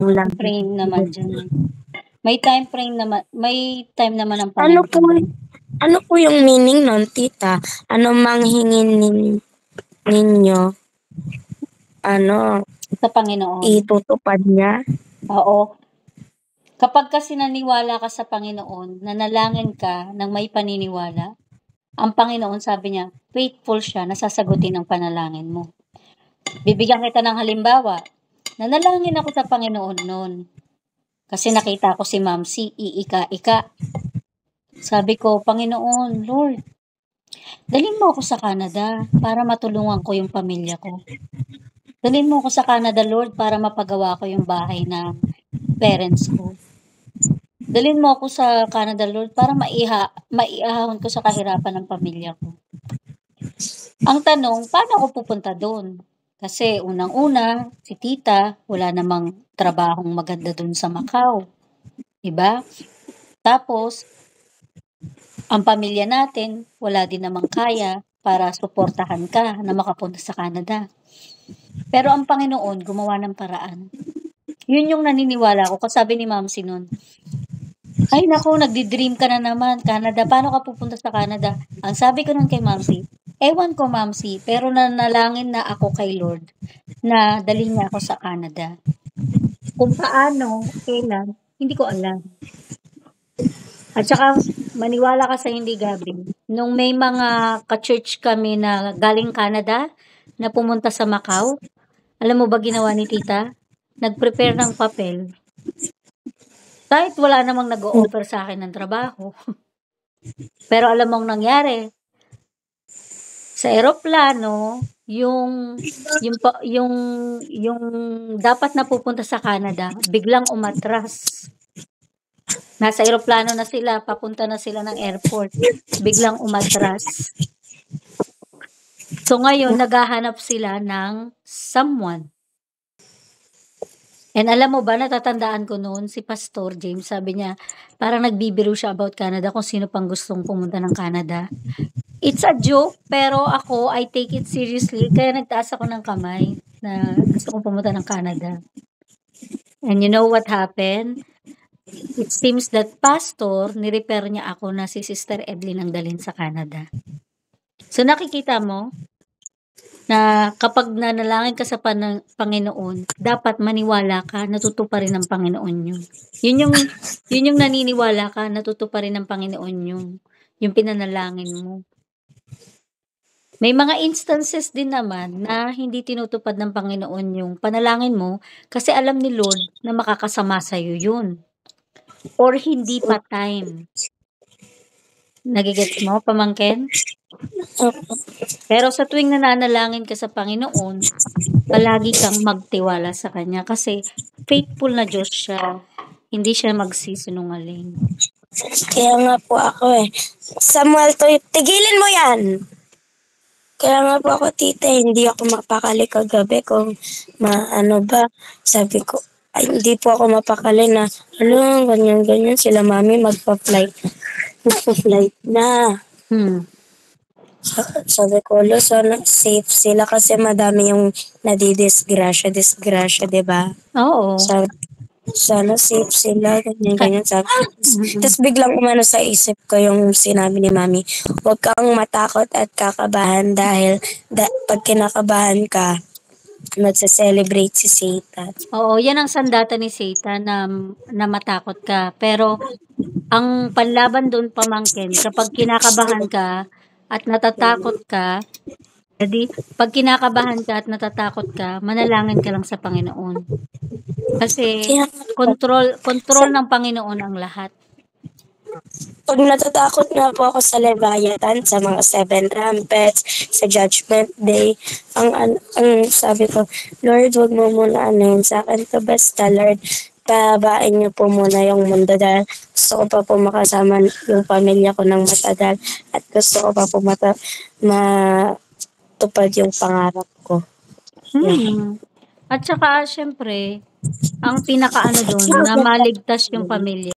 lang. frame naman diyan. May time naman ang Ano po, Panginoon. ano po yung meaning nun, tita? Ano manghingin ninyo? Ano, Sa Panginoon. itutupad niya? Oo. Kapag kasi naniwala ka sa Panginoon, nanalangin ka ng may paniniwala, ang Panginoon sabi niya, faithful siya na sasagutin ang panalangin mo. Bibigyan kita ng halimbawa. Nanalangin ako sa Panginoon noon. Kasi nakita ko si Ma'am C, iika-ika. Sabi ko, Panginoon, Lord, dalhin mo ako sa Canada para matulungan ko yung pamilya ko. Dalhin mo ako sa Canada, Lord, para mapagawa ko yung bahay ng parents ko. Dalhin mo ako sa Canada, Lord, para maiahon ko sa kahirapan ng pamilya ko. Ang tanong, paano ako pupunta doon? Kasi unang-una, si tita, wala namang trabahong maganda doon sa Macau. Diba? Tapos, ang pamilya natin, wala din namang kaya para suportahan ka na makapunta sa Canada. Pero ang Panginoon, gumawa ng paraan. Yun yung naniniwala ko. Kasabi ni Ma'am Sinon, ay naku, nagdi-dream ka na naman, Canada. Paano ka pupunta sa Canada? Ang sabi ko nun kay Ma'am C, ewan ko Ma'am C, pero nanalangin na ako kay Lord na dalhin niya ako sa Canada. Kung paano, kailan, hindi ko alam. At saka, maniwala ka sa hindi, Gabi. Nung may mga ka-church kami na galing Canada, na pumunta sa Macau, alam mo ba ginawa ni tita? Nag-prepare ng papel. Kahit wala namang nag-o-offer sa akin ng trabaho. Pero alam mong nangyari, sa eroplano, yung dapat na pupunta sa Canada, biglang umatras. Nasa eroplano na sila, papunta na sila ng airport. Biglang umatras. So ngayon, naghahanap sila ng someone. And alam mo ba, natatandaan ko noon, si Pastor James, sabi niya, parang nagbibiro siya about Canada, kung sino pang gustong pumunta ng Canada. It's a joke, pero ako, I take it seriously, kaya nagtaas ako ng kamay na gusto kong pumunta ng Canada. And you know what happened? It seems that pastor, ni-refer niya ako na si Sister Evelyn ang dalhin sa Canada. So nakikita mo, na kapag nanalangin ka sa Panginoon, dapat maniwala ka, natutuparin ng Panginoon yun. Yun yung naniniwala ka, natutuparin ng Panginoon yung pinanalangin mo. May mga instances din naman na hindi tinutupad ng Panginoon yung panalangin mo kasi alam ni Lord na makakasama sa'yo yun. Or hindi pa time. Nagigets mo, pamangkin? Pero sa tuwing nananalangin ka sa Panginoon, palagi kang magtiwala sa Kanya kasi faithful na Diyos siya. Hindi siya magsisinungaling. Kaya nga po ako Samuel, tigilin mo yan! Kaya nga po ako, tita, hindi ako mapakali kagabi kung sabi ko, ay, hindi po ako mapakali na, ganyan, sila mami magpa-flight na. Sabi ko, sana safe sila kasi madami yung disgrasya, diba? Oo. Sana safe sila, ganyan, sabi. Tapos biglang umano sa isip ko yung sinabi ni mami, huwag kang matakot at kakabahan dahil pag kinakabahan ka, magse-celebrate si Satan. Oo, yan ang sandata ni Satan na matakot ka. Pero ang panlaban doon, pamangkin, kapag kinakabahan ka at natatakot ka, pag kinakabahan ka at natatakot ka, manalangin ka lang sa Panginoon. Kasi control ng Panginoon ang lahat. Pag natatakot nga po ako sa Leviathan, sa mga 7 trumpets, sa Judgment Day, ang sabi ko, Lord, wag mo muna sa akin to, basta Lord, pabain niyo po muna yung mundo dahil gusto ko pa po makasama yung pamilya ko ng matagal at gusto ko pa po matupad yung pangarap ko. At saka, syempre, ang pinakaano doon, na maligtas yung pamilya.